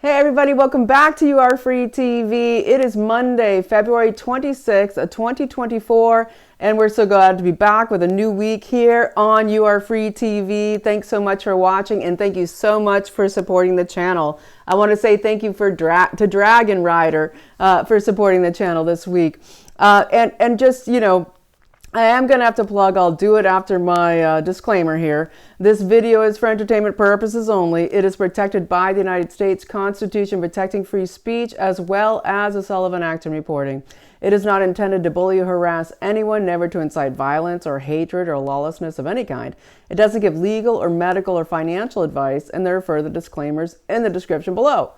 Hey everybody, welcome back to YAFTV. It is Monday, February 26th, 2024, and we're so glad to be back with a new week here on YAFTV. Thanks so much for watching, and thank you so much for supporting the channel. I want to say thank you to Dragon Rider for supporting the channel this week. And just, you know, I am going to have to plug, I'll do it after my disclaimer here. This video is for entertainment purposes only. It is protected by the United States Constitution protecting free speech as well as the Sullivan Act and reporting. It is not intended to bully or harass anyone, never to incite violence or hatred or lawlessness of any kind. It doesn't give legal or medical or financial advice, and there are further disclaimers in the description below.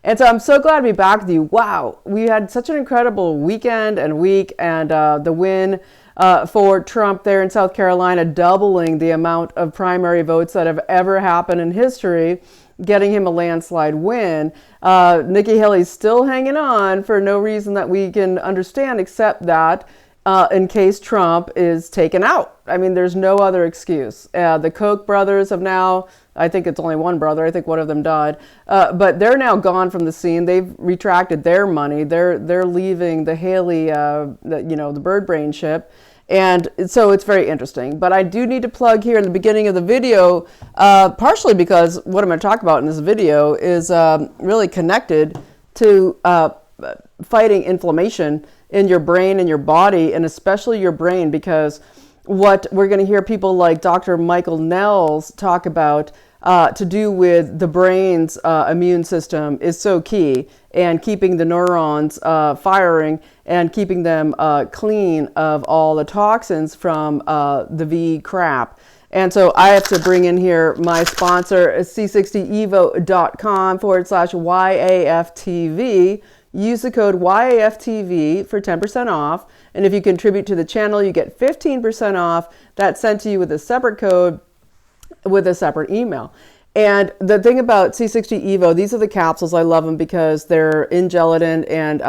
And so I'm so glad to be back with you. Wow, we had such an incredible weekend and week, and the win for Trump there in South Carolina, doubling the amount of primary votes that have ever happened in history, getting him a landslide win. Nikki Haley's still hanging on for no reason that we can understand except that in case Trump is taken out. I mean, there's no other excuse. The Koch brothers have now, I think it's only one brother, I think one of them died, but they're now gone from the scene. They've retracted their money. They're leaving the Haley, the bird brain ship. And so it's very interesting. But I do need to plug here in the beginning of the video, partially because what I'm going to talk about in this video is really connected to fighting inflammation in your brain and your body, and especially your brain, because what we're going to hear people like Dr. Michael Nehls talk about to do with the brain's immune system is so key, and keeping the neurons firing and keeping them clean of all the toxins from the V crap. And so I have to bring in here my sponsor, c60evo.com/YAFTV. Use the code YAFTV for 10% off. And if you contribute to the channel, you get 15% off. That's sent to you with a separate code with a separate email. And the thing about C60 Evo, these are the capsules. I love them because they're in gelatin, and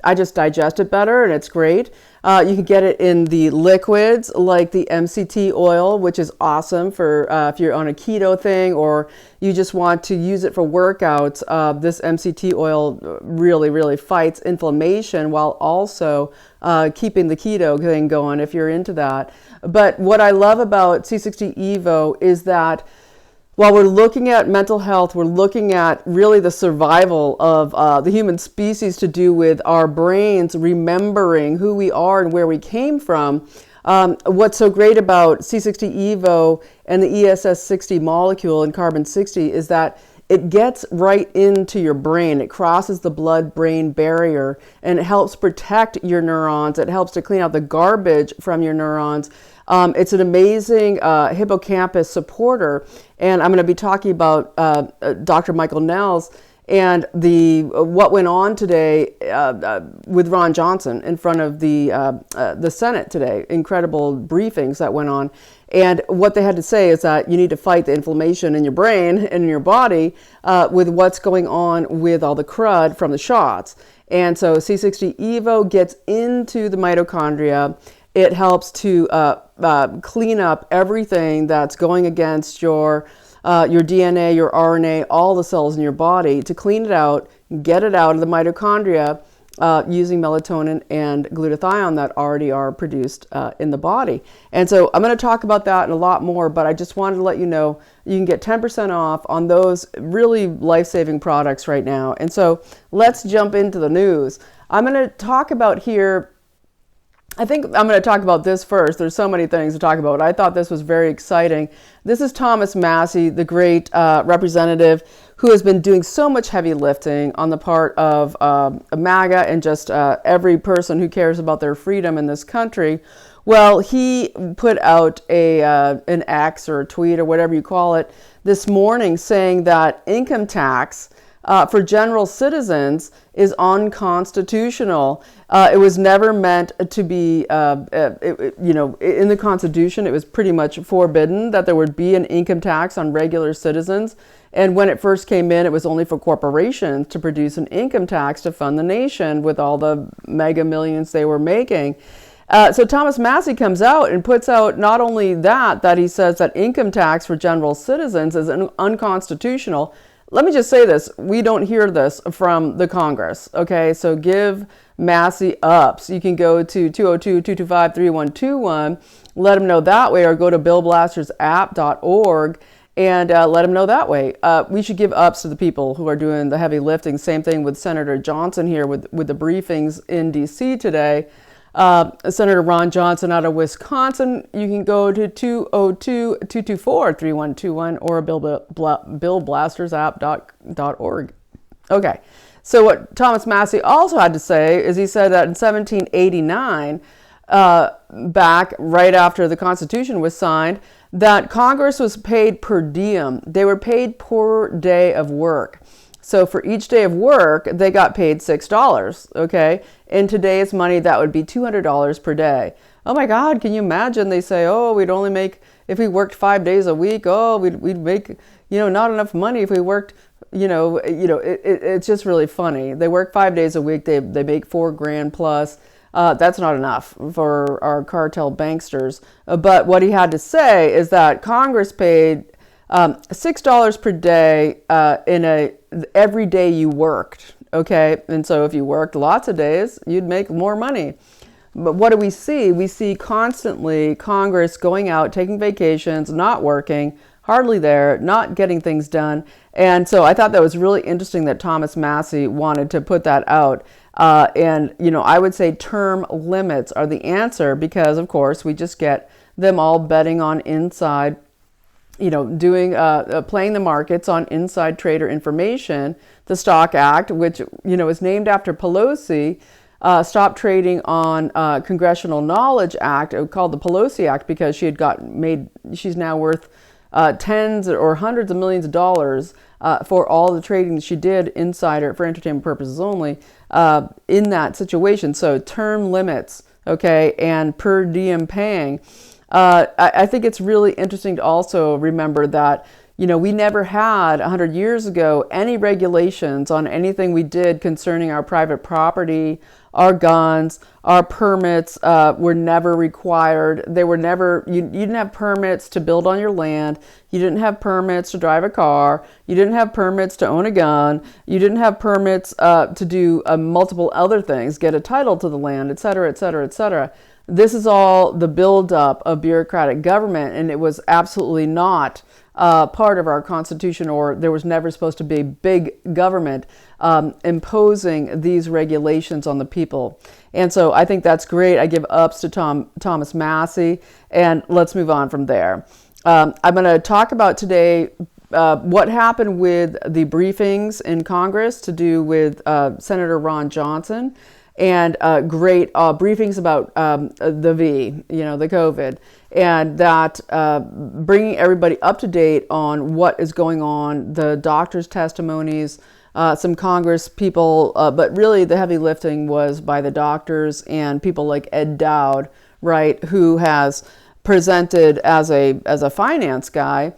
I just digest it better, and it's great. You can get it in the liquids like the MCT oil, which is awesome for if you're on a keto thing or you just want to use it for workouts. This MCT oil really, really fights inflammation while also keeping the keto thing going if you're into that. But what I love about C60 Evo is that while we're looking at mental health, we're looking at really the survival of the human species to do with our brains remembering who we are and where we came from. What's so great about C60 Evo and the ESS60 molecule and carbon-60 is that it gets right into your brain. It crosses the blood-brain barrier, and it helps protect your neurons. It helps to clean out the garbage from your neurons. It's an amazing hippocampus supporter, and I'm going to be talking about Dr. Michael Nehls and what went on today with Ron Johnson in front of the Senate today. Incredible briefings that went on. And what they had to say is that you need to fight the inflammation in your brain and in your body with what's going on with all the crud from the shots. And so C60 Evo gets into the mitochondria. It helps to clean up everything that's going against your DNA, your RNA, all the cells in your body, to clean it out, get it out of the mitochondria using melatonin and glutathione that already are produced in the body. And so I'm going to talk about that and a lot more, but I just wanted to let you know you can get 10% off on those really life-saving products right now. And so let's jump into the news. I'm going to talk about here, I think I'm going to talk about this first. There's so many things to talk about. I thought this was very exciting. This is Thomas Massie, the great representative who has been doing so much heavy lifting on the part of MAGA and just every person who cares about their freedom in this country. Well, he put out an X or a tweet or whatever you call it this morning saying that income tax for general citizens is unconstitutional. It was never meant to be, in the Constitution, it was pretty much forbidden that there would be an income tax on regular citizens. And when it first came in, it was only for corporations to produce an income tax to fund the nation with all the mega millions they were making. So Thomas Massie comes out and puts out not only that he says that income tax for general citizens is unconstitutional. let me just say this. We don't hear this from the Congress. Okay, so give Massey ups. You can go to 202-225-3121, let him know that way, or go to billblastersapp.org and let him know that way. We should give ups to the people who are doing the heavy lifting. Same thing with Senator Johnson here with the briefings in D.C. today. Senator Ron Johnson out of Wisconsin. You can go to 202-224-3121 or billblastersapp.org. Okay, so what Thomas Massey also had to say is he said that in 1789, back right after the Constitution was signed, that Congress was paid per diem. They were paid per day of work. So for each day of work, they got paid $6, okay? In today's money, that would be $200 per day. Oh my God, can you imagine? They say, oh, we'd only make, if we worked 5 days a week, oh, we'd make, not enough money if we worked, it's just really funny. They work 5 days a week, they make $4,000 plus. That's not enough for our cartel banksters. But what he had to say is that Congress paid $6 per day every day you worked, okay? And so if you worked lots of days, you'd make more money. But what do we see? We see constantly Congress going out, taking vacations, not working, hardly there, not getting things done. And so I thought that was really interesting that Thomas Massey wanted to put that out. And I would say term limits are the answer because, of course, we just get them all betting on inside, doing playing the markets on inside trader information. The Stock Act, which is named after Pelosi, stopped trading on Congressional Knowledge Act, called the Pelosi Act, because she's now worth tens or hundreds of millions of dollars for all the trading that she did insider for entertainment purposes only in that situation. So term limits, okay, and per diem paying. I think it's really interesting to also remember that, we never had 100 years ago any regulations on anything we did concerning our private property, our guns, our permits were never required. They were never, you didn't have permits to build on your land. You didn't have permits to drive a car. You didn't have permits to own a gun. You didn't have permits to do multiple other things, get a title to the land, et cetera, et cetera, et cetera. This is all the buildup of bureaucratic government, and it was absolutely not part of our Constitution, or there was never supposed to be big government imposing these regulations on the people. And so I think that's great. I give ups to Thomas Massey, and let's move on from there. I'm going to talk about today what happened with the briefings in Congress to do with Senator Ron Johnson, and great briefings about the COVID, and that bringing everybody up to date on what is going on, the doctors' testimonies, some Congress people, but really the heavy lifting was by the doctors and people like Ed Dowd, right, who has presented as a finance guy.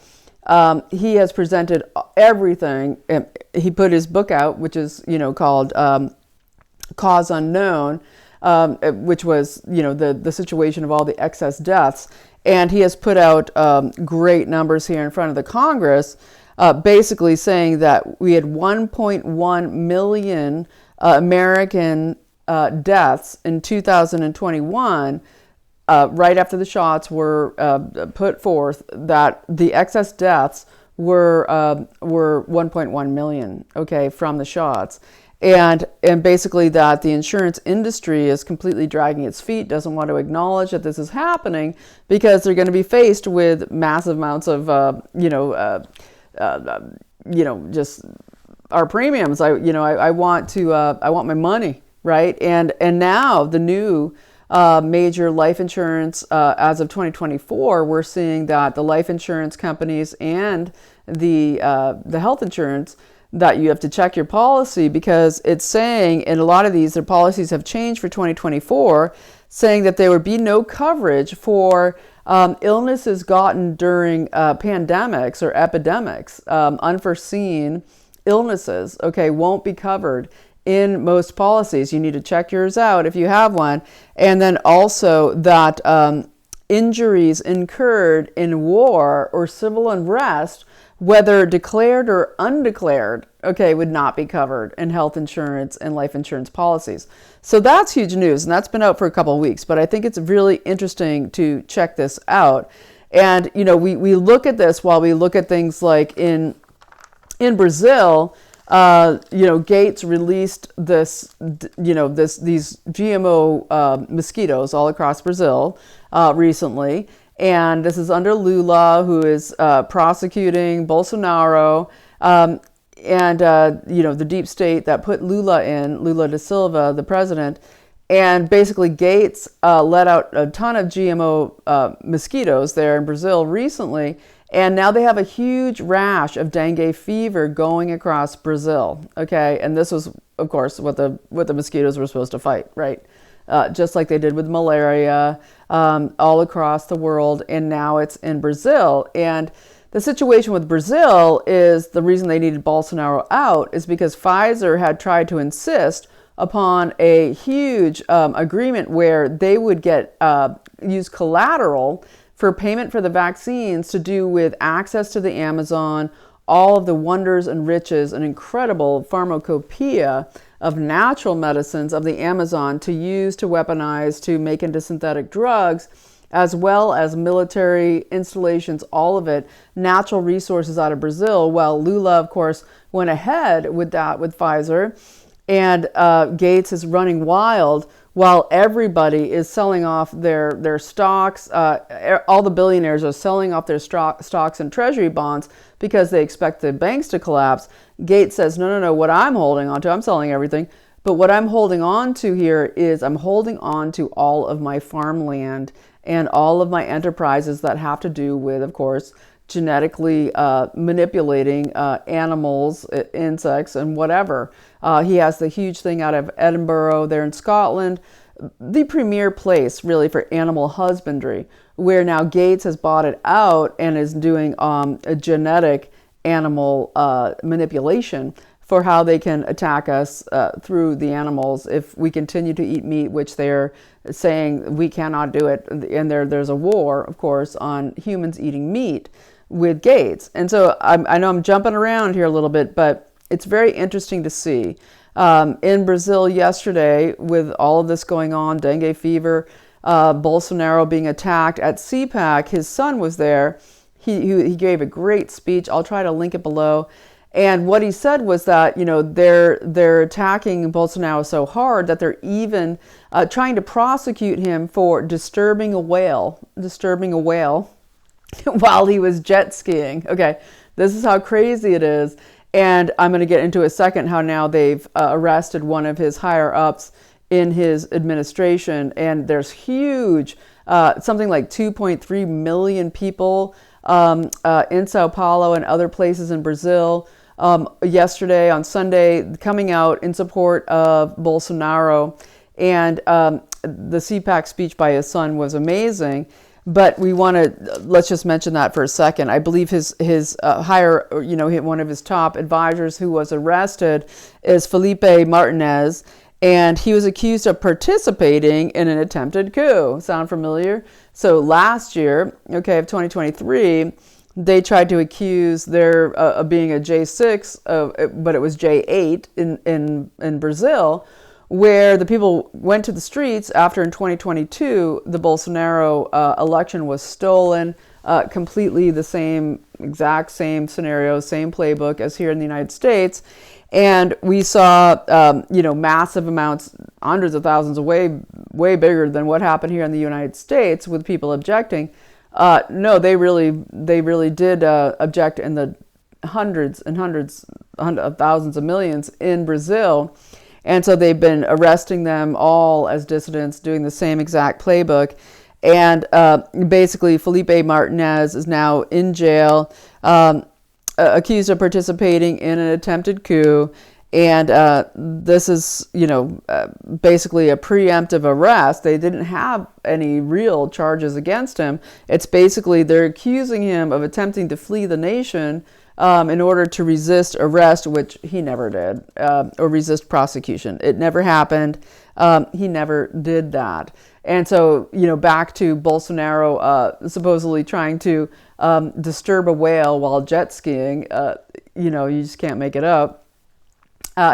He has presented everything. He put his book out, which is called Cause Unknown, which was the situation of all the excess deaths, and he has put out great numbers here in front of the Congress, basically saying that we had 1.1 million American deaths in 2021. Right after the shots were put forth, that the excess deaths were 1.1 million, okay, from the shots. And basically that the insurance industry is completely dragging its feet, doesn't want to acknowledge that this is happening because they're going to be faced with massive amounts of, just our premiums. I want my money, right? And now the new major life insurance, as of 2024, we're seeing that the life insurance companies and the health insurance, that you have to check your policy, because it's saying in a lot of these, their policies have changed for 2024, saying that there would be no coverage for illnesses gotten during pandemics or epidemics. Unforeseen illnesses, okay, won't be covered in most policies. You need to check yours out if you have one. And then also that injuries incurred in war or civil unrest whether declared or undeclared, okay, would not be covered in health insurance and life insurance policies. So that's huge news, and that's been out for a couple of weeks, but I think it's really interesting to check this out. And, you know, we look at this while we look at things like in Brazil, you know, Gates released this, you know, these GMO mosquitoes all across Brazil recently. And this is under Lula, who is prosecuting Bolsonaro and, you know, the deep state that put Lula da Silva, the president. And basically Gates let out a ton of GMO mosquitoes there in Brazil recently. And now they have a huge rash of dengue fever going across Brazil. Okay. And this was, of course, what the mosquitoes were supposed to fight, right? Just like they did with malaria all across the world. And now it's in Brazil. And the situation with Brazil is the reason they needed Bolsonaro out is because Pfizer had tried to insist upon a huge agreement where they would get use collateral for payment for the vaccines to do with access to the Amazon, all of the wonders and riches and incredible pharmacopoeia of natural medicines of the Amazon to use to weaponize, to make into synthetic drugs, as well as military installations, all of it, natural resources out of Brazil, while Lula, of course, went ahead with that with Pfizer. And Gates is running wild while everybody is selling off their stocks. All the billionaires are selling off their stocks and treasury bonds because they expect the banks to collapse. Gates says, no, what I'm holding on to, I'm selling everything. But what I'm holding on to here is I'm holding on to all of my farmland and all of my enterprises that have to do with, of course, genetically manipulating animals, insects, and whatever. He has the huge thing out of Edinburgh there in Scotland, the premier place really for animal husbandry, where now Gates has bought it out and is doing a genetic animal manipulation for how they can attack us through the animals if we continue to eat meat, which they're saying we cannot do it. And there's a war, of course, on humans eating meat with Gates. And so I know I'm jumping around here a little bit, but it's very interesting to see. In Brazil yesterday, with all of this going on, dengue fever, Bolsonaro being attacked at CPAC, his son was there. He gave a great speech. I'll try to link it below. And what he said was that, you know, they're attacking Bolsonaro so hard that they're even trying to prosecute him for disturbing a whale while he was jet skiing. Okay, this is how crazy it is. And I'm going to get into a second how now they've arrested one of his higher ups in his administration. And there's huge, something like 2.3 million people in Sao Paulo and other places in Brazil yesterday on Sunday coming out in support of Bolsonaro. And the CPAC speech by his son was amazing. But we want to, let's just mention that for a second. I believe his higher, you know, one of his top advisors who was arrested is Felipe Martinez, and he was accused of participating in an attempted coup. Sound familiar? So last year, okay, of 2023, they tried to accuse their of being a J6, but it was J8 in Brazil, where the people went to the streets after in 2022, the Bolsonaro election was stolen, completely the exact same scenario, same playbook as here in the United States. And we saw, you know, massive amounts, hundreds of thousands, way bigger than what happened here in the United States with people objecting. No, they really did object in the hundreds of thousands of millions in Brazil. And so they've been arresting them all as dissidents, doing the same exact playbook. And basically, Felipe Martinez is now in jail, accused of participating in an attempted coup. And this is, you know, basically a preemptive arrest. They didn't have any real charges against him. It's basically they're accusing him of attempting to flee the nation in order to resist arrest, which he never did, or resist prosecution. It never happened. He never did that. And so, back to Bolsonaro supposedly trying to disturb a whale while jet skiing, you just can't make it up.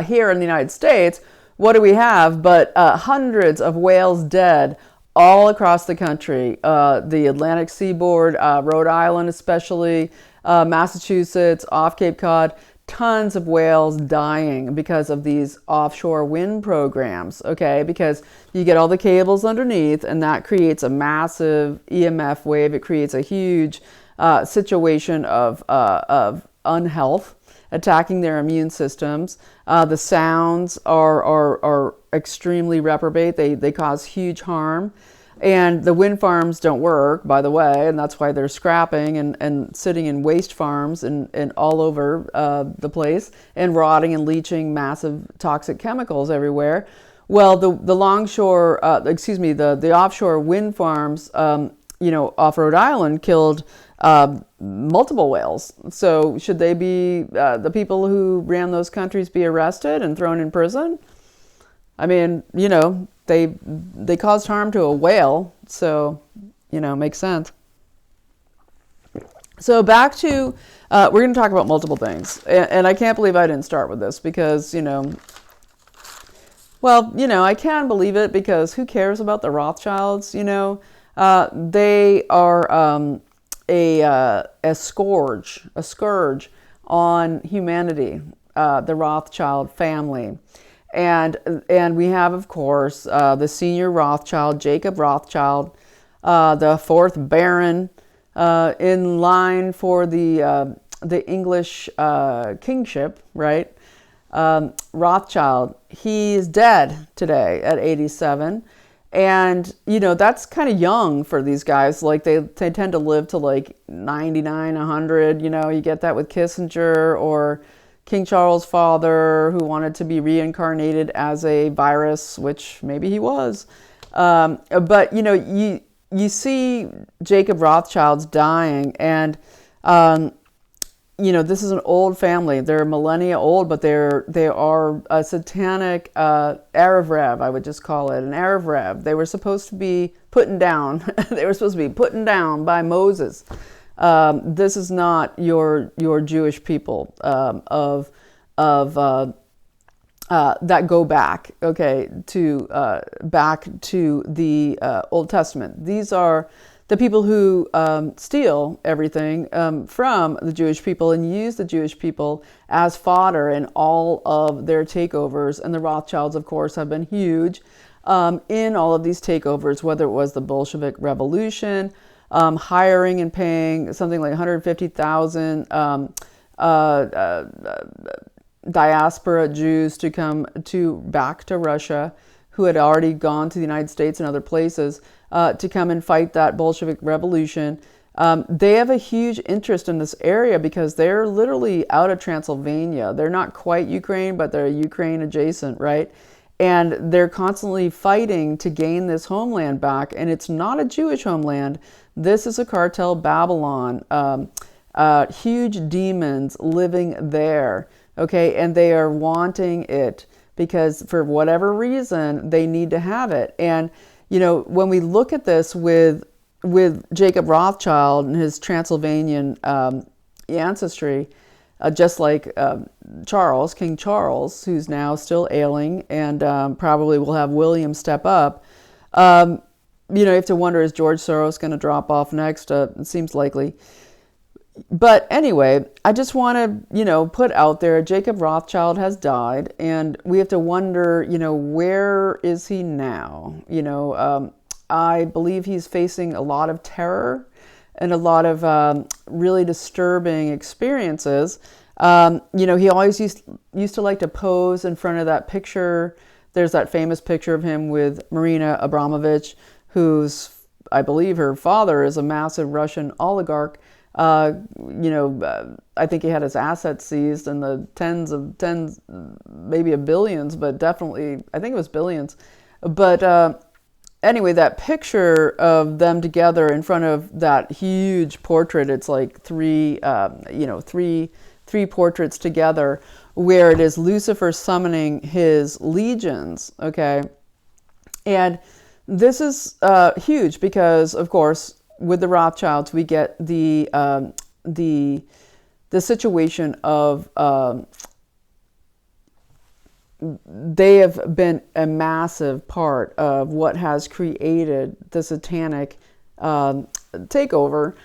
Here in the United States, what do we have but hundreds of whales dead all across the country? The Atlantic seaboard, Rhode Island especially, Massachusetts, off Cape Cod, tons of whales dying because of these offshore wind programs, okay? Because you get all the cables underneath, and that creates a massive EMF wave. It creates a huge situation of unhealth, attacking their immune systems. The sounds are extremely reprobate. They cause huge harm. And the wind farms don't work, by the way, and that's why they're scrapping and sitting in waste farms and all over the place and rotting and leaching massive toxic chemicals everywhere. Well, the offshore wind farms, off Rhode Island killed multiple whales. So should they be, the people who ran those countries be arrested and thrown in prison? I mean, they caused harm to a whale, so, makes sense. So back to, we're going to talk about multiple things. And I can't believe I didn't start with this because, I can believe it because who cares about the Rothschilds, they are a scourge on humanity, the Rothschild family. And we have, of course, the senior Rothschild, Jacob Rothschild, the fourth Baron, in line for the English kingship, right? Rothschild, he's dead today at 87. And, that's kind of young for these guys. Like, they tend to live to, 99, 100. You get that with Kissinger or King Charles' father, who wanted to be reincarnated as a virus, which maybe he was. But, you see Jacob Rothschild's dying, and, this is an old family. They're millennia old, but they are a satanic Erev Rev, I would just call it, an Erev Rev. They were supposed to be putting down. They were supposed to be putting down by Moses. This is not your Jewish people that go back, okay, back to the Old Testament. These are the people who steal everything from the Jewish people and use the Jewish people as fodder in all of their takeovers. And the Rothschilds, of course, have been huge in all of these takeovers, whether it was the Bolshevik Revolution, hiring and paying something like 150,000 diaspora Jews to come back to Russia, who had already gone to the United States and other places, to come and fight that Bolshevik Revolution. They have a huge interest in this area because they're literally out of Transylvania. They're not quite Ukraine, but they're Ukraine adjacent, right? And they're constantly fighting to gain this homeland back. And it's not a Jewish homeland. This is a cartel Babylon. Huge demons living there, okay? And they are wanting it because for whatever reason, they need to have it. And, when we look at this with Jacob Rothschild and his Transylvanian ancestry, just like Charles, King Charles, who's now still ailing and probably will have William step up. You have to wonder, is George Soros going to drop off next? It seems likely. But anyway, I just want to, put out there, Jacob Rothschild has died, and we have to wonder, where is he now? I believe he's facing a lot of terror and a lot of really disturbing experiences. He always used to like to pose in front of that picture. There's that famous picture of him with Marina Abramovich, who's, I believe her father is a massive Russian oligarch. I think he had his assets seized in the tens, maybe a billions, but definitely, I think it was billions. But anyway, that picture of them together in front of that huge portrait, it's like three three portraits together, where it is Lucifer summoning his legions. Okay, and this is huge because, of course, with the Rothschilds, we get the situation of they have been a massive part of what has created the satanic takeover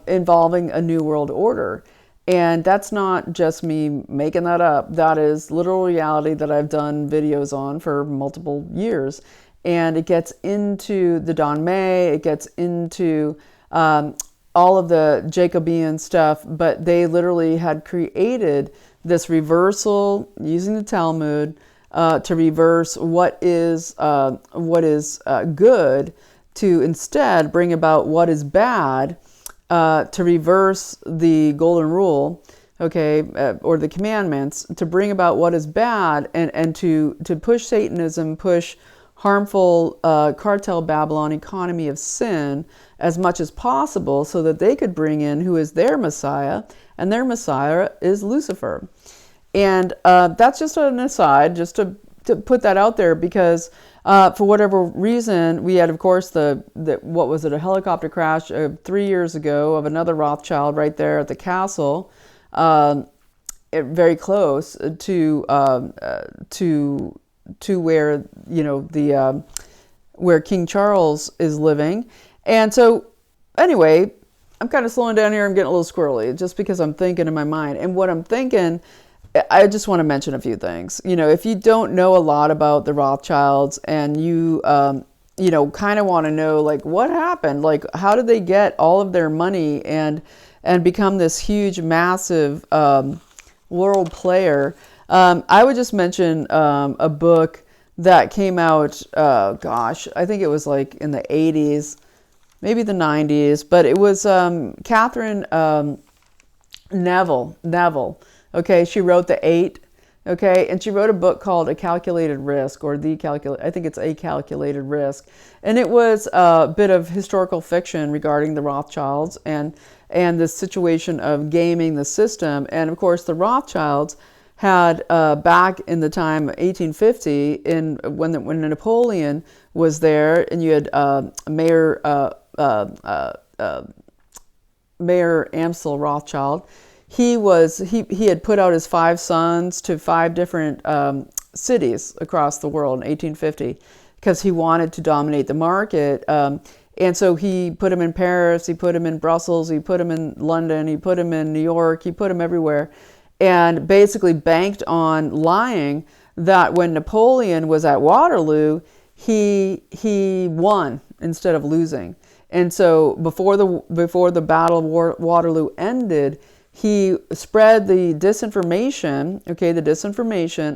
involving a new world order. And that's not just me making that up. That is literal reality that I've done videos on for multiple years. And it gets into the Don May, it gets into all of the Jacobean stuff, but they literally had created this reversal using the Talmud to reverse what is good, to instead bring about what is bad, to reverse the golden rule, okay, or the commandments, to bring about what is bad, and to push Satanism, push harmful cartel Babylon economy of sin as much as possible, so that they could bring in who is their Messiah, and their Messiah is Lucifer. And that's just an aside, just to put that out there, because for whatever reason, we had, of course, the what was it, a helicopter crash 3 years ago of another Rothschild right there at the castle, very close to where, you know, the where King Charles is living. And so anyway, I'm kind of slowing down here. I'm getting a little squirrely just because I'm thinking in my mind. And what I'm thinking, I just want to mention a few things. You know, if you don't know a lot about the Rothschilds, and you, you know, kind of want to know, like, what happened? Like, how did they get all of their money and become this huge, massive world player? I would just mention a book that came out, gosh, I think it was like in the 80s, maybe the 90s, but it was Catherine Neville. Okay, she wrote The Eight. Okay, and she wrote a book called A Calculated Risk, or I think it's A Calculated Risk, and it was a bit of historical fiction regarding the Rothschilds and the situation of gaming the system. And of course, the Rothschilds had back in the time 1850, when Napoleon was there, and you had Mayor Amsel Rothschild. He had put out his 5 sons to 5 different cities across the world in 1850 because he wanted to dominate the market. And so he put him in Paris, he put him in Brussels, he put him in London, he put him in New York, he put him everywhere, and basically banked on lying that when Napoleon was at Waterloo, he won instead of losing. And so before the Battle of Waterloo ended, he spread the disinformation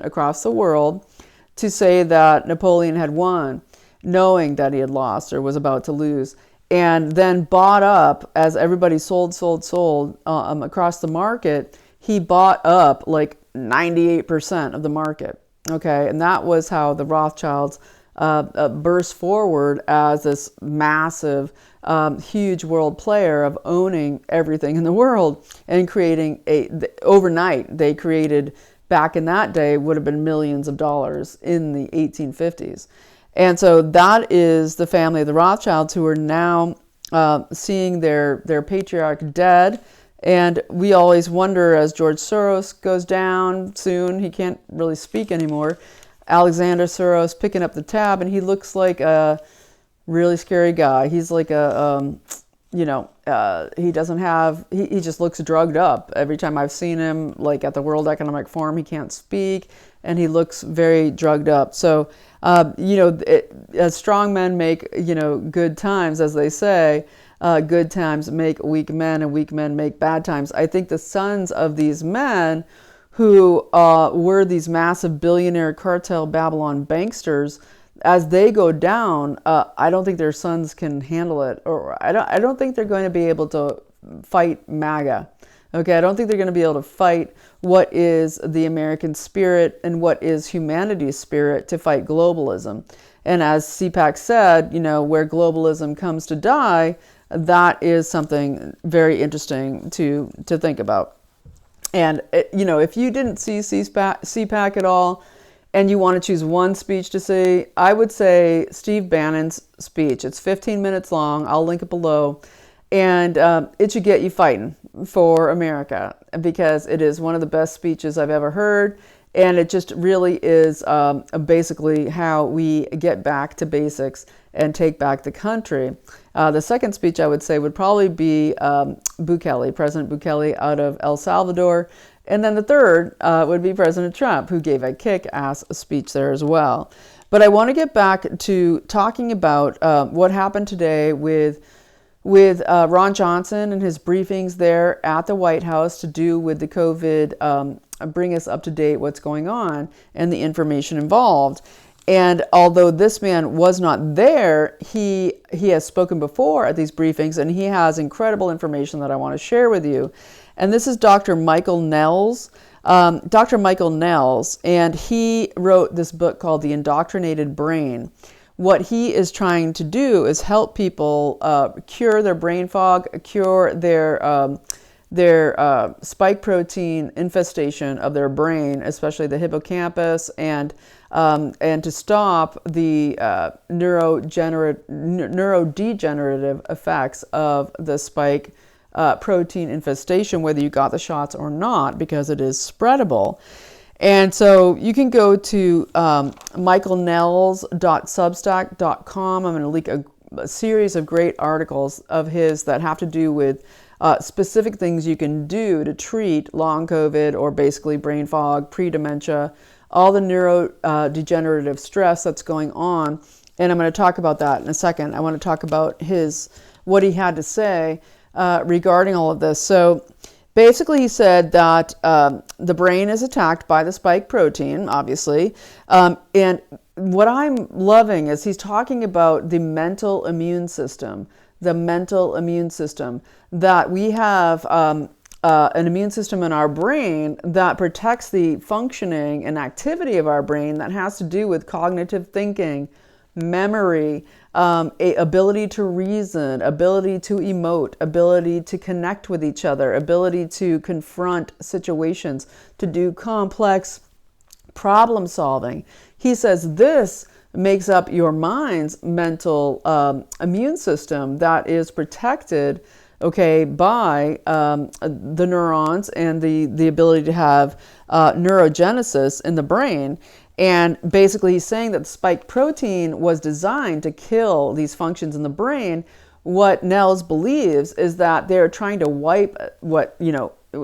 across the world to say that Napoleon had won, knowing that he had lost or was about to lose, and then bought up, as everybody sold across the market. He bought up like 98% of the market. Okay, and that was how the Rothschilds burst forward as this massive, huge world player of owning everything in the world and creating overnight. They created, back in that day, would have been millions of dollars in the 1850s. And so that is the family of the Rothschilds, who are now seeing their patriarch dead. And we always wonder, as George Soros goes down soon, he can't really speak anymore, Alexander Soros picking up the tab, and he looks like a really scary guy. He's like he just looks drugged up. Every time I've seen him, like at the World Economic Forum, he can't speak, and he looks very drugged up. So, as strong men make, good times, as they say, good times make weak men, and weak men make bad times. I think the sons of these men who were these massive billionaire cartel Babylon banksters, as they go down, I don't think their sons can handle it, or I don't think they're going to be able to fight MAGA. Okay, I don't think they're going to be able to fight what is the American spirit and what is humanity's spirit to fight globalism. And as CPAC said, where globalism comes to die, that is something very interesting to think about. And, if you didn't see CPAC at all and you want to choose one speech to see, I would say Steve Bannon's speech. It's 15 minutes long. I'll link it below. And it should get you fighting for America, because it is one of the best speeches I've ever heard. And it just really is basically how we get back to basics and take back the country. The second speech I would say would probably be Bukele, President Bukele out of El Salvador. And then the third would be President Trump, who gave a kick-ass speech there as well. But I want to get back to talking about what happened today with Ron Johnson and his briefings there at the White House to do with the COVID, bring us up to date what's going on and the information involved. And although this man was not there, he has spoken before at these briefings, and he has incredible information that I want to share with you. And this is Dr. Michael Nehls. Dr. Michael Nehls, and he wrote this book called The Indoctrinated Brain. What he is trying to do is help people cure their brain fog, cure their spike protein infestation of their brain, especially the hippocampus, and to stop the neurodegenerative effects of the spike protein infestation, whether you got the shots or not, because it is spreadable. And so you can go to michaelnehls.substack.com. I'm going to link a series of great articles of his that have to do with specific things you can do to treat long COVID, or basically brain fog, pre-dementia, all the neurodegenerative stress that's going on. And I'm going to talk about that in a second. I want to talk about what he had to say regarding all of this. So basically, he said that the brain is attacked by the spike protein, obviously. And what I'm loving is he's talking about the mental immune system, that we have an immune system in our brain that protects the functioning and activity of our brain that has to do with cognitive thinking, memory, ability to reason, ability to emote, ability to connect with each other, ability to confront situations, to do complex problem solving. He says this makes up your mind's mental immune system that is protected, by the neurons and the ability to have neurogenesis in the brain. And basically, he's saying that the spike protein was designed to kill these functions in the brain. What Nehls believes is that they're trying to wipe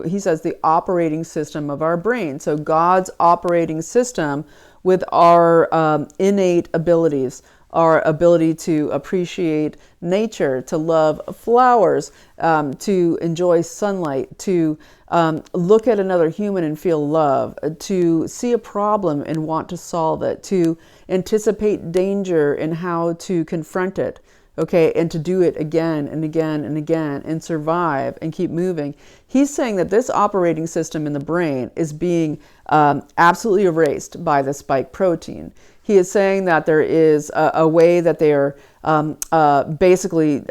he says the operating system of our brain. So God's operating system with our innate abilities, our ability to appreciate nature, to love flowers, to enjoy sunlight, to look at another human and feel love, to see a problem and want to solve it, to anticipate danger and how to confront it, and to do it again and again and again and survive and keep moving. He's saying that this operating system in the brain is being absolutely erased by the spike protein. He is saying that there is a way that they are basically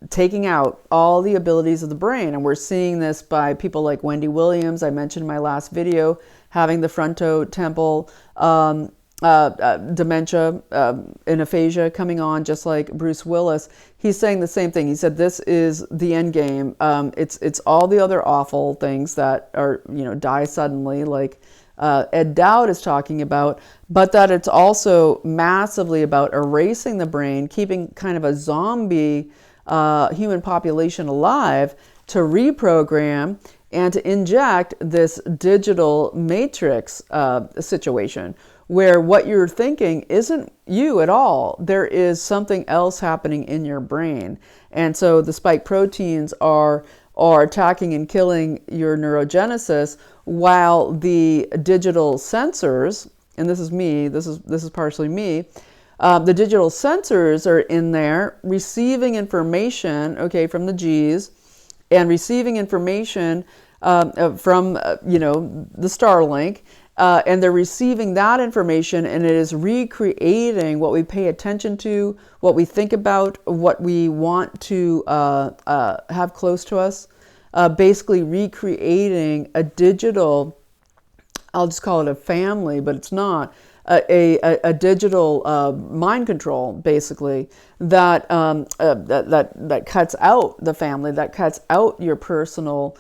taking out all the abilities of the brain. And we're seeing this by people like Wendy Williams, I mentioned in my last video, having the frontotemporal dementia and aphasia coming on, just like Bruce Willis. He's saying the same thing. He said this is the end game. It's all the other awful things that are, die suddenly, like Ed Dowd is talking about, but that it's also massively about erasing the brain, keeping kind of a zombie human population alive, to reprogram and to inject this digital matrix situation, where what you're thinking isn't you at all. There is something else happening in your brain. And so the spike proteins are attacking and killing your neurogenesis, while the digital sensors, and this is me, this is partially me, the digital sensors are in there receiving information, from the G's, and receiving information from, the Starlink, and they're receiving that information, and it is recreating what we pay attention to, what we think about, what we want to have close to us. basically recreating a digital, I'll just call it a family, but it's not, a digital mind control, basically, that cuts out the family, that cuts out your personal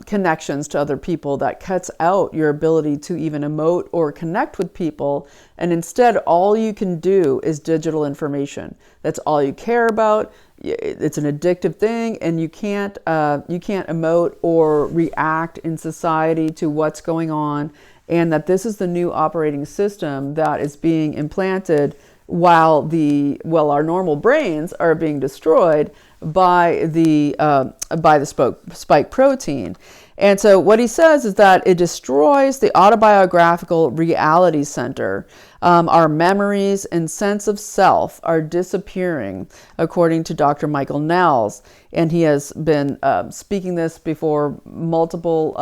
connections to other people, that cuts out your ability to even emote or connect with people. And instead, all you can do is digital information. That's all you care about. It's an addictive thing, and you can't emote or react in society to what's going on. And that this is the new operating system that is being implanted while our normal brains are being destroyed by the spike protein. And so what he says is that it destroys the autobiographical reality center. Our memories and sense of self are disappearing, according to Dr. Michael Nehls. And he has been speaking this before multiple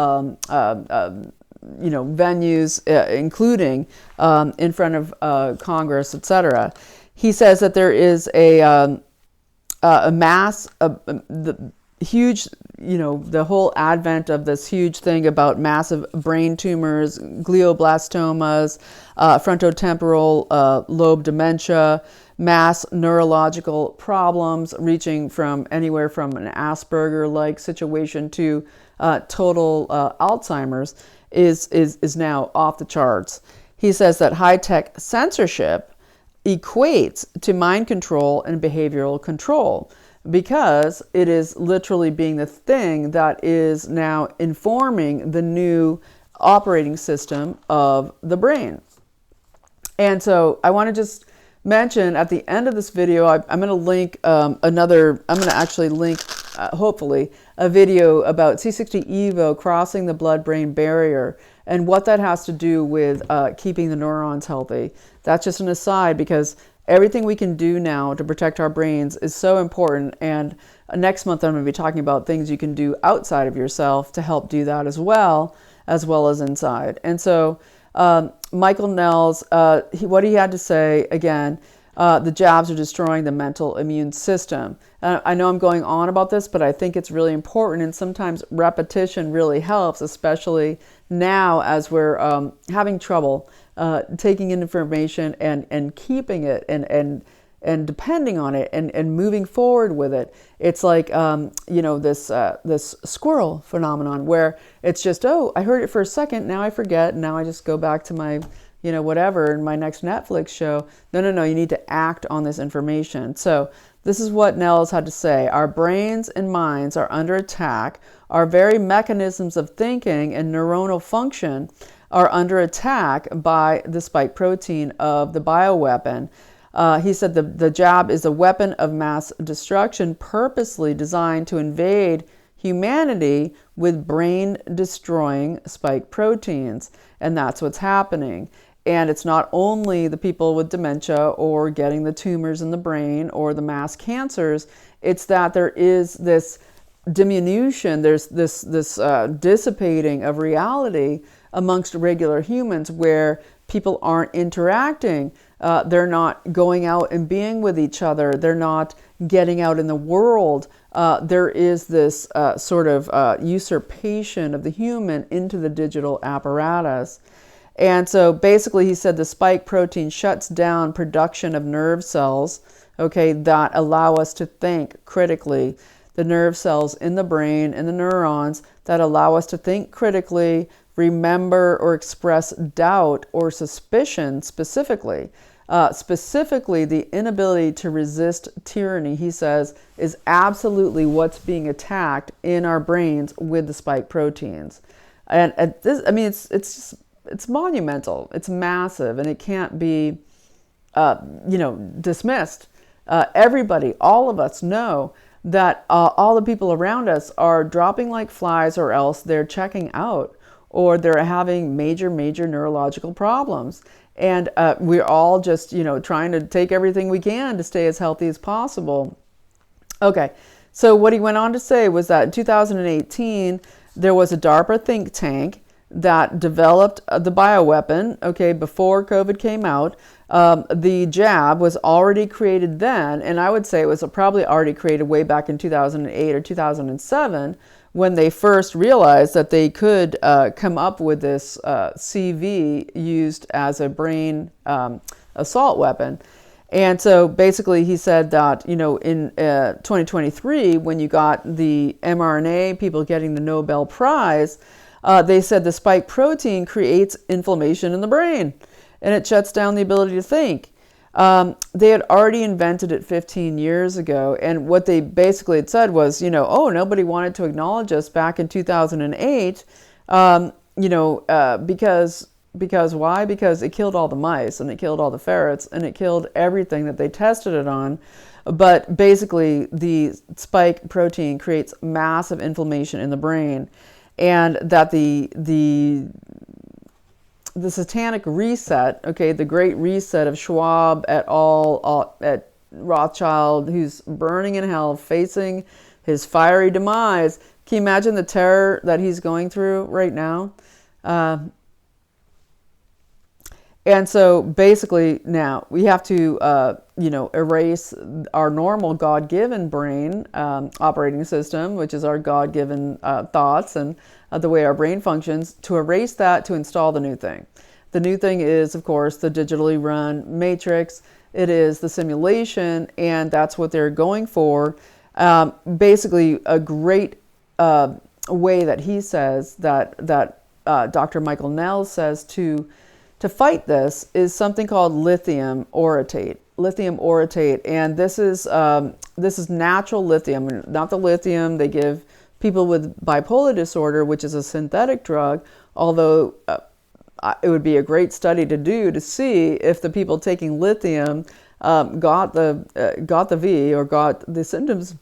venues, including in front of Congress, etc. He says that there is the huge, the whole advent of this huge thing about massive brain tumors, glioblastomas, frontotemporal lobe dementia, mass neurological problems reaching from anywhere from an Asperger-like situation to total Alzheimer's is now off the charts. He says that high-tech censorship equates to mind control and behavioral control, because it is literally being the thing that is now informing the new operating system of the brain. And so I want to just mention at the end of this video, I'm going to link I'm going to actually link, hopefully, a video about C60 Evo crossing the blood-brain barrier and what that has to do with keeping the neurons healthy. That's just an aside, because everything we can do now to protect our brains is so important. And next month, I'm going to be talking about things you can do outside of yourself to help do that as well as inside. And so Michael Nehls, what he had to say, again, the jabs are destroying the mental immune system. I know I'm going on about this, but I think it's really important, and sometimes repetition really helps, especially now as we're having trouble taking in information and keeping it and depending on it and moving forward with it. It's like this squirrel phenomenon where it's just, oh, I heard it for a second, now I forget, now I just go back to my whatever in my next Netflix show. No, you need to act on this information. So this is what Nehls had to say. Our brains and minds are under attack. Our very mechanisms of thinking and neuronal function are under attack by the spike protein of the bioweapon. He said the jab is a weapon of mass destruction purposely designed to invade humanity with brain-destroying spike proteins. And that's what's happening. And it's not only the people with dementia or getting the tumors in the brain or the mass cancers, it's that there is this diminution, there's this dissipating of reality amongst regular humans where people aren't interacting. They're not going out and being with each other. They're not getting out in the world. There is this sort of usurpation of the human into the digital apparatus. And so basically he said the spike protein shuts down production of nerve cells, okay, that allow us to think critically. The nerve cells in the brain and the neurons that allow us to think critically, remember or express doubt or suspicion specifically. Specifically, the inability to resist tyranny, he says, is absolutely what's being attacked in our brains with the spike proteins. And this, I mean, it's monumental. It's massive, and it can't be, dismissed. Everybody, all of us know that all the people around us are dropping like flies, or else they're checking out, or they're having major neurological problems. And we're all just, trying to take everything we can to stay as healthy as possible. Okay, so what he went on to say was that in 2018, there was a DARPA think tank that developed the bioweapon, okay, before COVID came out. The jab was already created then, and I would say it was probably already created way back in 2008 or 2007, when they first realized that they could come up with this CV used as a brain assault weapon. And so basically he said that, in 2023, when you got the mRNA, people getting the Nobel Prize, they said the spike protein creates inflammation in the brain and it shuts down the ability to think. They had already invented it 15 years ago. And what they basically had said was, nobody wanted to acknowledge us back in 2008, because why? Because it killed all the mice and it killed all the ferrets and it killed everything that they tested it on. But basically, the spike protein creates massive inflammation in the brain, and that the satanic reset, okay, the great reset of Schwab et al. At Rothschild, who's burning in hell, facing his fiery demise. Can you imagine the terror that he's going through right now? And so basically now we have to, erase our normal God-given brain operating system, which is our God-given thoughts and the way our brain functions, to erase that to install the new thing. The new thing is, of course, the digitally run matrix. It is the simulation, and that's what they're going for. Basically, a great way that he says that Dr. Michael Nehls says to fight this is something called lithium orotate. Lithium orotate, and this is natural lithium, not the lithium they give people with bipolar disorder, which is a synthetic drug. Although it would be a great study to do to see if the people taking lithium got the V, or got the symptoms,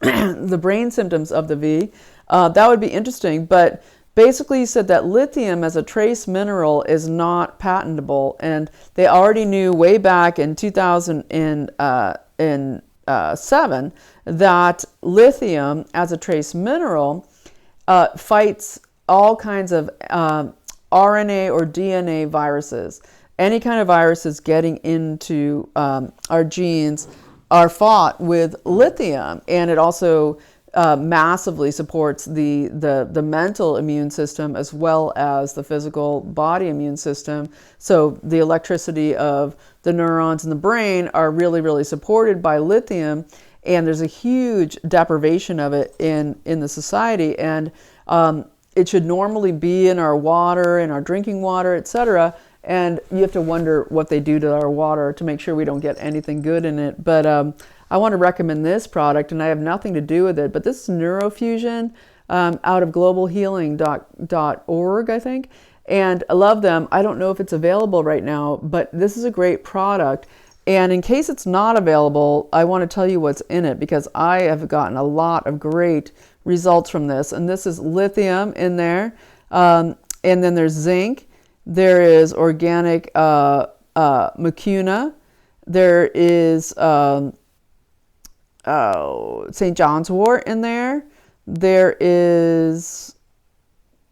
the brain symptoms of the V. That would be interesting, but. Basically, he said that lithium as a trace mineral is not patentable, and they already knew way back in 2007 that lithium as a trace mineral fights all kinds of RNA or DNA viruses. Any kind of viruses getting into our genes are fought with lithium, and it also massively supports the mental immune system as well as the physical body immune system. So the electricity of the neurons in the brain are really, really supported by lithium, and there's a huge deprivation of it in the society. And it should normally be in our water, in our drinking water, etc. And you have to wonder what they do to our water to make sure we don't get anything good in it. But I want to recommend this product, and I have nothing to do with it, but this is Neurofusion out of globalhealing.org, I think, and I love them. I don't know if it's available right now, but this is a great product, and in case it's not available, I want to tell you what's in it, because I have gotten a lot of great results from this. And this is lithium in there, and then there's zinc, there is organic mucuna, there is St. John's wort in there. There is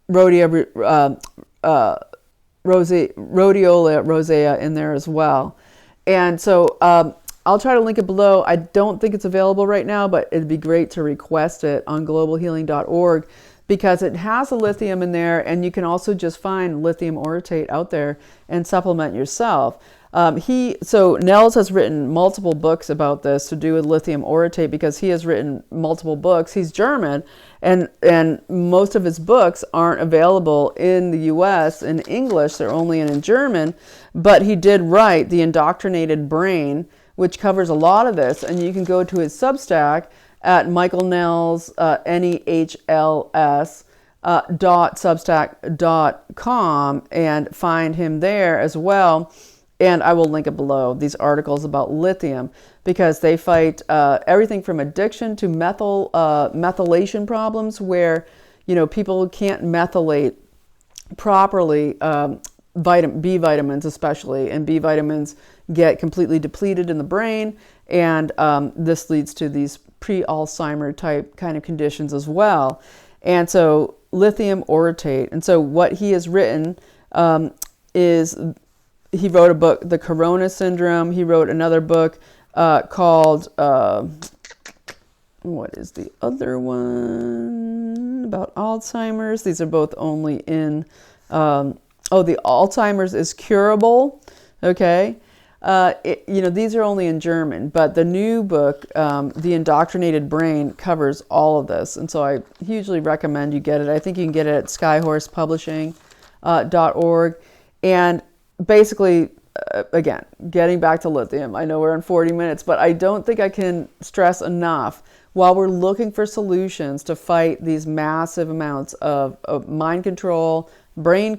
rhodiola rosea in there as well. And so I'll try to link it below. I don't think it's available right now, but it'd be great to request it on globalhealing.org, because it has a lithium in there, and you can also just find lithium orotate out there and supplement yourself. So Nehls has written multiple books about this to do with lithium orotate, because he has written multiple books. He's German, and most of his books aren't available in the US in English. They're only in German, but he did write The Indoctrinated Brain, which covers a lot of this. And you can go to his Substack at Michael Nehls, NEHLS, .substack.com, and find him there as well. And I will link it below, these articles about lithium, because they fight everything from addiction to methylation problems, where people can't methylate properly, B vitamins especially, and B vitamins get completely depleted in the brain, and this leads to these pre-Alzheimer type kind of conditions as well. And so lithium orotate, and so what he has written is, he wrote a book, The Corona Syndrome. He wrote another book called, what is the other one? about Alzheimer's. These are both only in, the Alzheimer's is curable. Okay. These are only in German, but the new book, The Indoctrinated Brain, covers all of this. And so I hugely recommend you get it. I think you can get it at skyhorsepublishing.org. And basically, again, getting back to lithium, I know we're on 40 minutes, but I don't think I can stress enough, while we're looking for solutions to fight these massive amounts of mind control, brain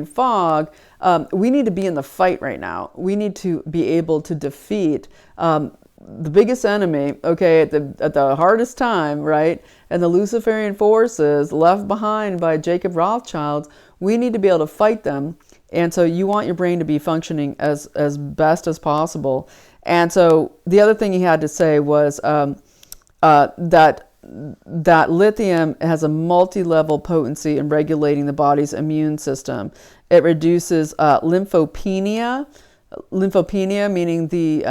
fog, we need to be in the fight right now. We need to be able to defeat the biggest enemy, okay, at the hardest time, right? And the Luciferian forces left behind by Jacob Rothschild. We need to be able to fight them. And so you want your brain to be functioning as best as possible. And so the other thing he had to say was that lithium has a multi-level potency in regulating the body's immune system. It reduces lymphopenia meaning the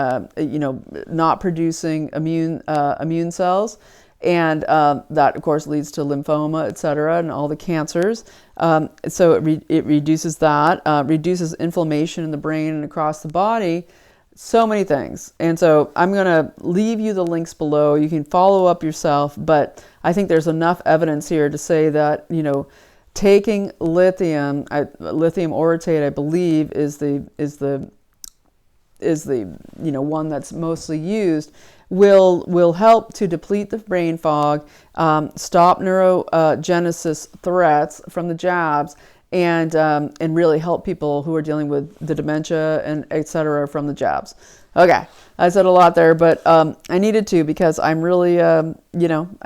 not producing immune cells, and that of course leads to lymphoma, etc., and all the cancers. So it reduces that, reduces inflammation in the brain and across the body. So many things. And so I'm going to leave you the links below. You can follow up yourself, but I think there's enough evidence here to say that, taking lithium orotate, I believe, is the one that's mostly used, will help to deplete the brain fog, stop neurogenesis threats from the jabs, and really help people who are dealing with the dementia and etc. from the jabs. Okay, I said a lot there, but I needed to, because I'm really, I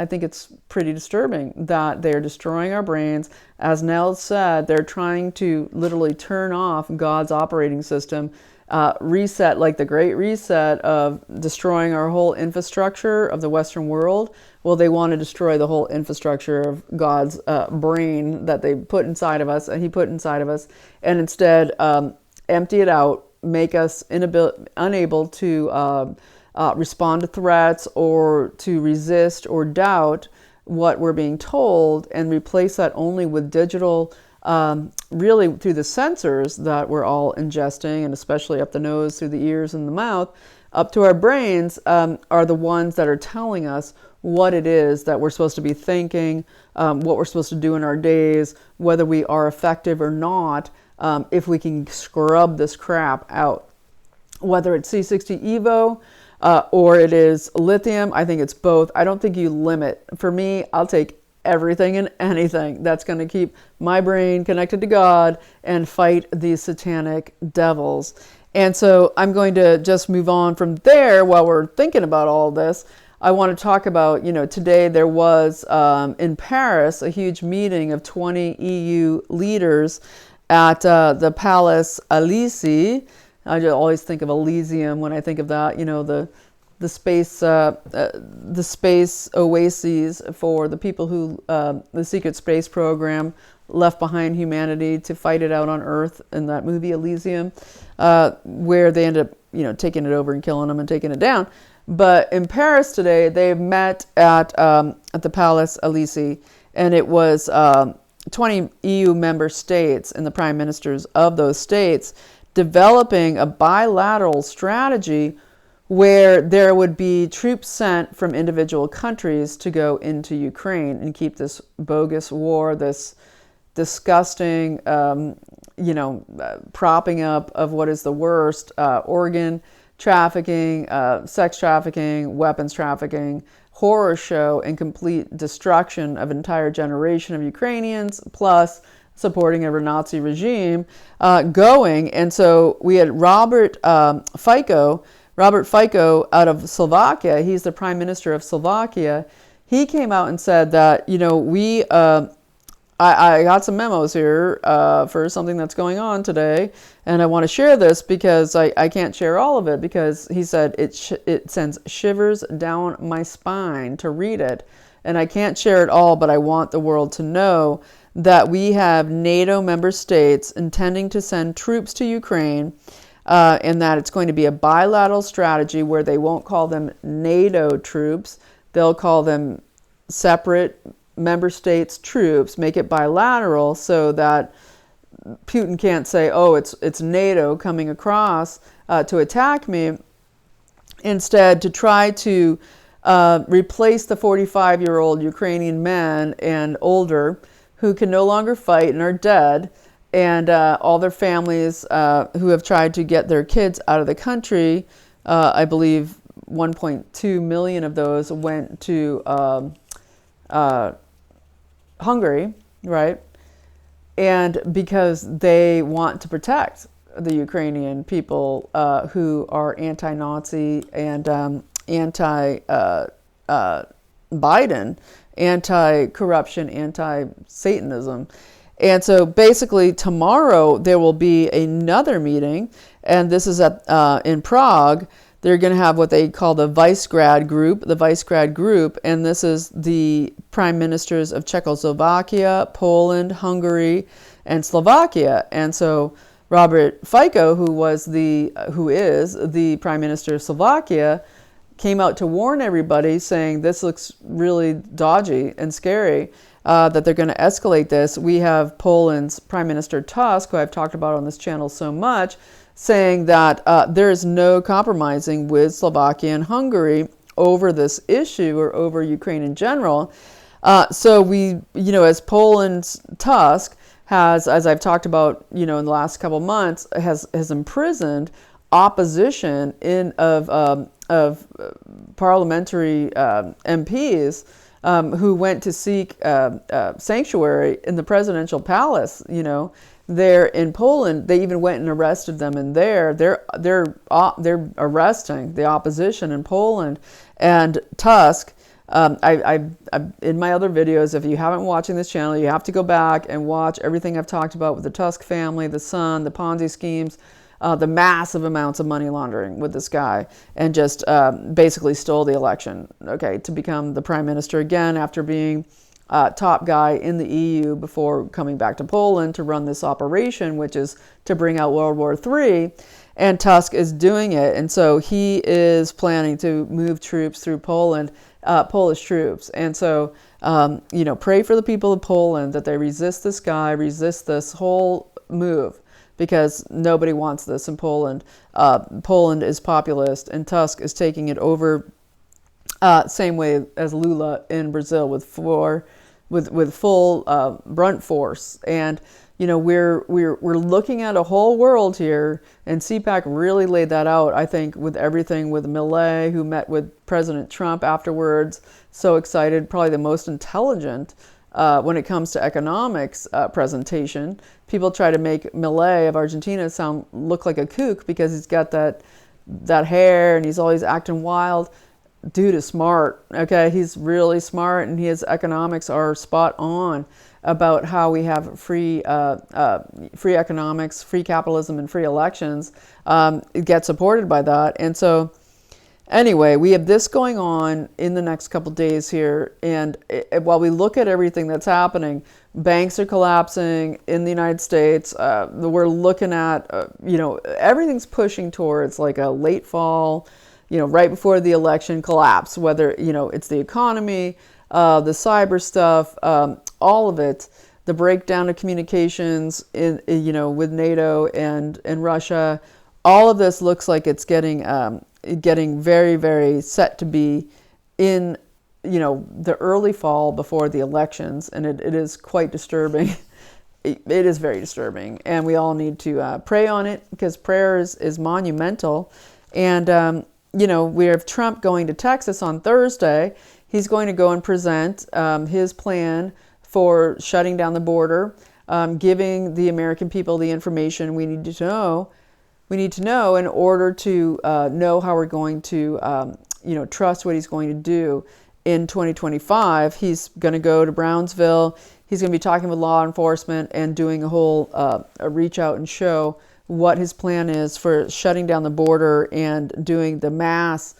think it's pretty disturbing that they're destroying our brains. As Nehls said, they're trying to literally turn off God's operating system, reset, like the Great Reset of destroying our whole infrastructure of the Western world. Well, they want to destroy the whole infrastructure of God's brain that they put inside of us, and he put inside of us, and instead empty it out, make us unable to respond to threats or to resist or doubt what we're being told, and replace that only with digital, really through the sensors that we're all ingesting, and especially up the nose, through the ears and the mouth, up to our brains, are the ones that are telling us what it is that we're supposed to be thinking, what we're supposed to do in our days, whether we are effective or not, if we can scrub this crap out. Whether it's C60 Evo or it is lithium, I think it's both. I don't think you limit. For me, I'll take everything and anything that's going to keep my brain connected to God and fight these satanic devils. And so I'm going to just move on from there while we're thinking about all this. I want to talk about, today there was in Paris a huge meeting of 20 EU leaders at the Palace Élysée. I just always think of Elysium when I think of that, the space oases for the people who the secret space program left behind humanity to fight it out on Earth in that movie Elysium, where they end up taking it over and killing them and taking it down. But in Paris today, they met at the Palace Élysée, and it was 20 EU member states and the prime ministers of those states developing a bilateral strategy where there would be troops sent from individual countries to go into Ukraine and keep this bogus war, this disgusting, propping up of what is the worst, organ trafficking, sex trafficking, weapons trafficking, horror show, and complete destruction of an entire generation of Ukrainians, plus supporting a Nazi regime going. And so we had Robert Fico out of Slovakia. He's the prime minister of Slovakia. He came out and said that, I got some memos here for something that's going on today, and I want to share this because I can't share all of it, because he said it sends shivers down my spine to read it, and I can't share it all, but I want the world to know that we have NATO member states intending to send troops to Ukraine, and that it's going to be a bilateral strategy where they won't call them NATO troops, they'll call them separate member states' troops, make it bilateral so that Putin can't say, oh, it's NATO coming across to attack me. Instead, to try to replace the 45-year-old Ukrainian men and older who can no longer fight and are dead, and all their families who have tried to get their kids out of the country. I believe 1.2 million of those went to Hungary, right? And because they want to protect the Ukrainian people who are anti-Nazi and anti-Biden, anti-corruption, anti-Satanism. And so basically tomorrow there will be another meeting, and this is in Prague. They're going to have what they call the Visegrad group, and this is the prime ministers of Czechoslovakia, Poland, Hungary, and Slovakia. And so Robert Fico, who is the prime minister of Slovakia, came out to warn everybody, saying this looks really dodgy and scary, that they're going to escalate this. We have Poland's Prime Minister Tusk, who I've talked about on this channel so much, saying that there is no compromising with Slovakia and Hungary over this issue or over Ukraine in general. So we, as Poland's Tusk has, as I've talked about, in the last couple of months, has imprisoned opposition of parliamentary MPs who went to seek sanctuary in the presidential palace, there in Poland. They even went and arrested them in there. They're arresting the opposition in Poland. And Tusk, I in my other videos, if you haven't watching this channel, you have to go back and watch everything I've talked about with the Tusk family, the son, the Ponzi schemes, the massive amounts of money laundering with this guy, and just basically stole the election, to become the prime minister again after being top guy in the EU before coming back to Poland to run this operation, which is to bring out World War III. And Tusk is doing it. And so he is planning to move troops through Poland, Polish troops. And so, pray for the people of Poland that they resist this guy, resist this whole move, because nobody wants this in Poland. Poland is populist, and Tusk is taking it over, same way as Lula in Brazil, with full brunt force. And we're looking at a whole world here, and CPAC really laid that out, I think, with everything with Millet, who met with President Trump afterwards. So excited, probably the most intelligent when it comes to economics presentation. People try to make Millet of Argentina look like a kook because he's got that hair and he's always acting wild. Dude is smart, He's really smart, and his economics are spot on about how we have free economics, free capitalism, and free elections. It gets supported by that. And so anyway, we have this going on in the next couple days here. And while we look at everything that's happening, banks are collapsing in the United States. We're looking at, everything's pushing towards like a late fall, right before the election collapse, whether, it's the economy, the cyber stuff, all of it, the breakdown of communications with NATO and Russia. All of this looks like it's getting very, very set to be in, the early fall before the elections. And it is quite disturbing. It is very disturbing. And we all need to pray on it, because prayer is monumental. And, we have Trump going to Texas on Thursday. He's going to go and present his plan for shutting down the border, giving the American people the information we need to know. We need to know in order to know how we're going to, trust what he's going to do in 2025. He's going to go to Brownsville. He's going to be talking with law enforcement and doing a whole a reach out and show what his plan is for shutting down the border and doing the mass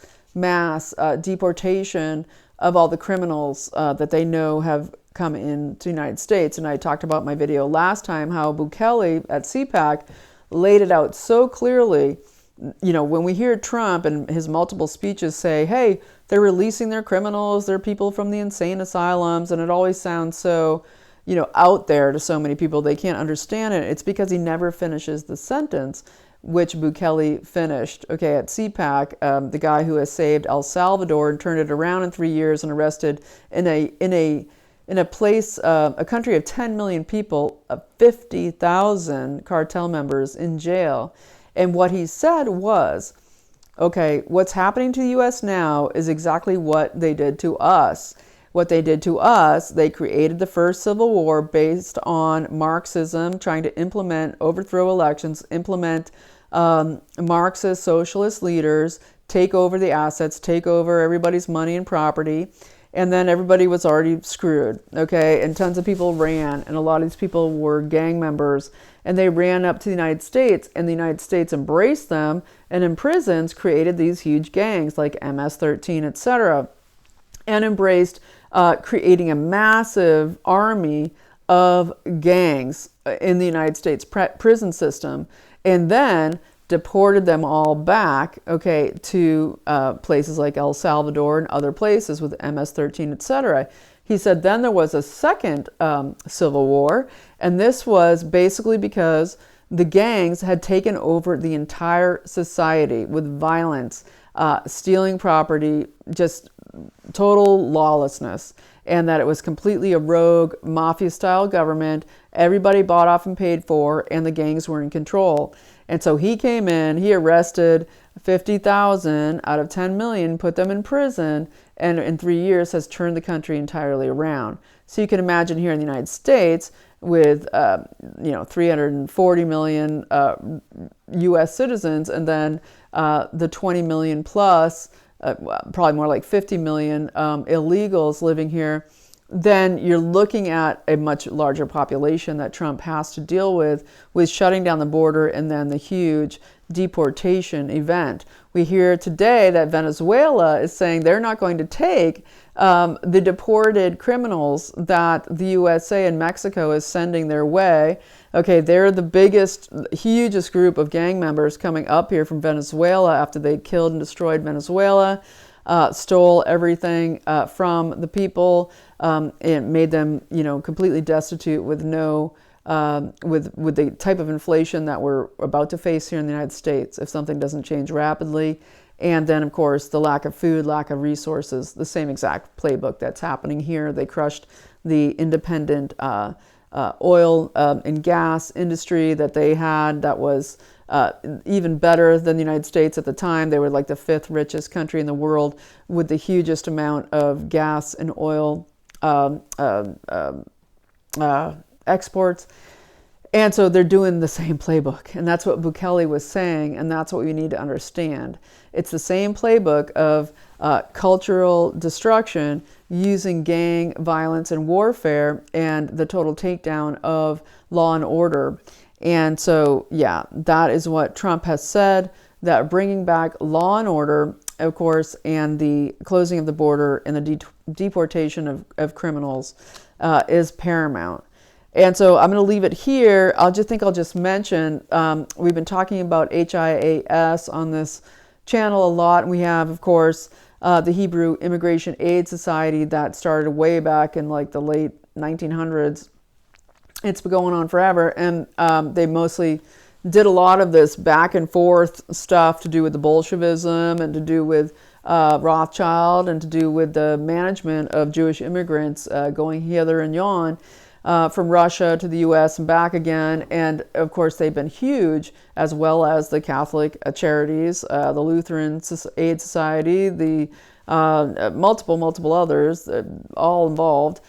deportation of all the criminals that they know have come into the United States. And I talked about my video last time how Bukele at CPAC laid it out so clearly when we hear Trump and his multiple speeches say, hey, they're releasing their criminals, they're people from the insane asylums, and it always sounds so, out there to so many people, they can't understand it. It's because he never finishes the sentence, which Bukele finished, okay, at CPAC, the guy who has saved El Salvador and turned it around in 3 years and arrested in a place, a country of 10 million people, 50,000 cartel members in jail. And what he said was, okay, what's happening to the U.S. now is exactly what they did to us. What they did to us, they created the first civil war based on Marxism, trying to overthrow elections, implement Marxist socialist leaders, take over the assets, take over everybody's money and property. And then everybody was already screwed, okay? And tons of people ran, and a lot of these people were gang members, and they ran up to the United States, and the United States embraced them, and in prisons created these huge gangs like MS-13, etc., and embraced creating a massive army of gangs in the United States prison system, and then deported them all back, okay, to places like El Salvador and other places with MS-13, etc. He said then there was a second civil war, and this was basically because the gangs had taken over the entire society with violence, stealing property, just total lawlessness, and that it was completely a rogue mafia-style government. Everybody bought off and paid for, and the gangs were in control. And so he came in, he arrested 50,000 out of 10 million, put them in prison, and in 3 years has turned the country entirely around. So you can imagine here in the United States with 340 million U.S. citizens, and then the 20 million plus, probably more like 50 million illegals living here, then you're looking at a much larger population that Trump has to deal with shutting down the border and then the huge deportation event. We hear today that Venezuela is saying they're not going to take the deported criminals that the USA and Mexico is sending their way. Okay, they're the hugest group of gang members coming up here from Venezuela after they killed and destroyed Venezuela, stole everything from the people, and made them, completely destitute with with the type of inflation that we're about to face here in the United States if something doesn't change rapidly. And then, of course, the lack of food, lack of resources, the same exact playbook that's happening here. They crushed the independent oil and gas industry that they had that was even better than the United States at the time. They were like the 5th richest country in the world with the hugest amount of gas and oil exports. And so they're doing the same playbook. And that's what Bukele was saying, and that's what we need to understand. It's the same playbook of cultural destruction using gang violence and warfare and the total takedown of law and order. And so, yeah, that is what Trump has said, that bringing back law and order, of course, and the closing of the border and the deportation of criminals is paramount. And so I'm going to leave it here. I'll just mention, we've been talking about HIAS on this channel a lot. And we have, of course, the Hebrew Immigration Aid Society that started way back in like the late 1900s. It's been going on forever. And they mostly did a lot of this back and forth stuff to do with the Bolshevism and to do with Rothschild and to do with the management of Jewish immigrants going hither and yon. From Russia to the U.S. and back again. And of course, they've been huge, as well as the Catholic charities, the Lutheran Aid Society, the multiple others, all involved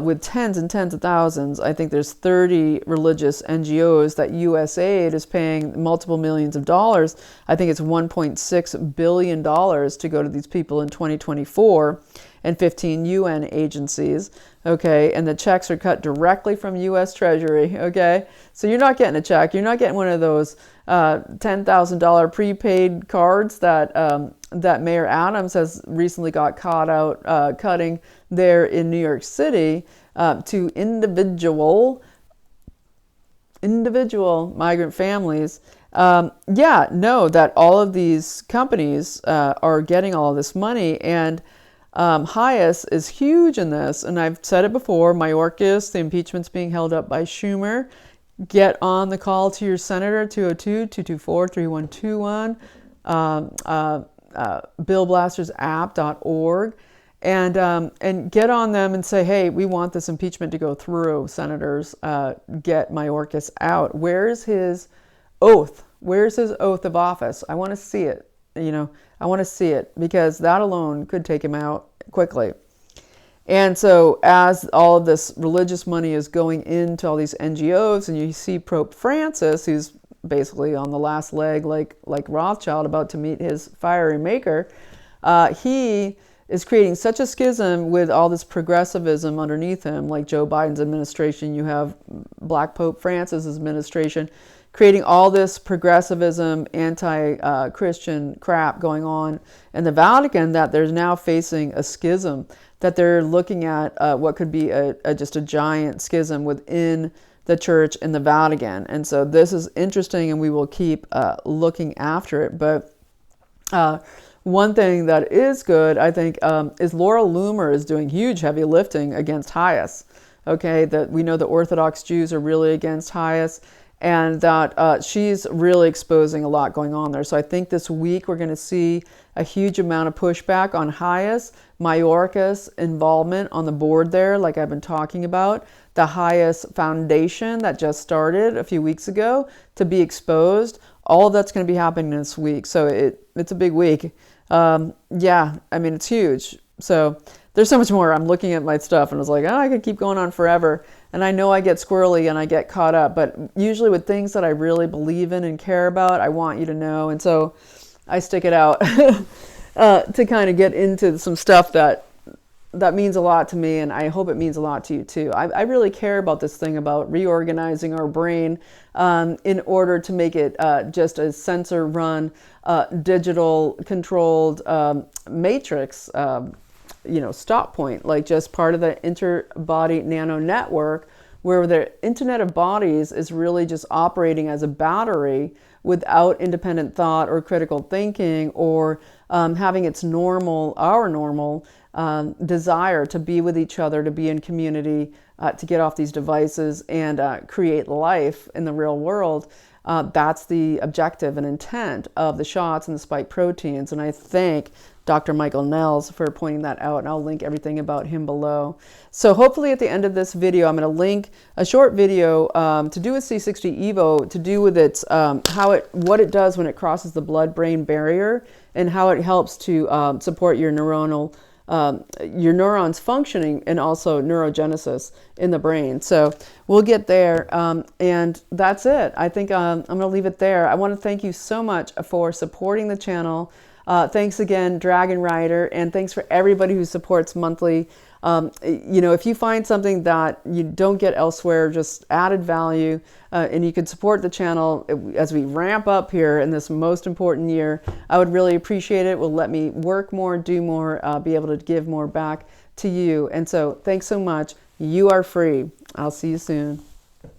with tens and tens of thousands. I think there's 30 religious NGOs that USAID is paying multiple millions of dollars. I think it's $1.6 billion to go to these people in 2024, and 15 UN agencies. Okay, and the checks are cut directly from U.S. Treasury, okay? So you're not getting a check. You're not getting one of those $10,000 prepaid cards that Mayor Adams has recently got caught out cutting there in New York City to individual migrant families yeah, know that all of these companies are getting all of this money, and Hayes is huge in this. And I've said it before, Mayorkas, the impeachment's being held up by Schumer. Get on the call to your senator, 202-224-3121, billblastersapp.org, and get on them and say, hey, we want this impeachment to go through, senators. Get Mayorkas out. Where's his oath? Where's his oath of office? I want to see it. I want to see it, because that alone could take him out quickly. And so as all of this religious money is going into all these NGOs, and you see Pope Francis, who's basically on the last leg, like Rothschild, about to meet his fiery maker, he is creating such a schism with all this progressivism underneath him. Like Joe Biden's administration, you have Black Pope Francis's administration, creating all this progressivism, anti-Christian crap going on in the Vatican, that they're now facing a schism, that they're looking at what could be just a giant schism within the church in the Vatican. And so this is interesting, and we will keep looking after it. But one thing that is good, I think, is Laura Loomer is doing huge heavy lifting against Hayes. Okay, that we know the Orthodox Jews are really against Hayes, and that she's really exposing a lot going on there. So I think this week we're going to see a huge amount of pushback on Hayes, Mayorkas' involvement on the board there, like I've been talking about, the Hayes Foundation that just started a few weeks ago to be exposed. All of that's going to be happening this week. So it's a big week. Yeah, I mean, it's huge. So there's so much more. I'm looking at my stuff and I was like, oh, I could keep going on forever. And I know I get squirrely and I get caught up, but usually with things that I really believe in and care about, I want you to know. And so I stick it out to kind of get into some stuff that means a lot to me, and I hope it means a lot to you too. I really care about this thing about reorganizing our brain in order to make it just a sensor-run, digital-controlled matrix, stop point, like just part of the interbody nano network, where the Internet of Bodies is really just operating as a battery without independent thought or critical thinking, or having its our normal desire to be with each other, to be in community, to get off these devices and create life in the real world. That's the objective and intent of the shots and the spike proteins. And I thank Dr. Michael Nehls for pointing that out, and I'll link everything about him below. So hopefully at the end of this video, I'm going to link a short video to do with C60 Evo, to do with its what it does when it crosses the blood-brain barrier, and how it helps to support your neurons functioning, and also neurogenesis in the brain. So we'll get there, and that's it. I think I'm going to leave it there. I want to thank you so much for supporting the channel. Thanks again, Dragon Rider, and thanks for everybody who supports monthly. If you find something that you don't get elsewhere, just added value, and you could support the channel as we ramp up here in this most important year, I would really appreciate it. It will let me work more, do more, be able to give more back to you. And so thanks so much. You are free. I'll see you soon.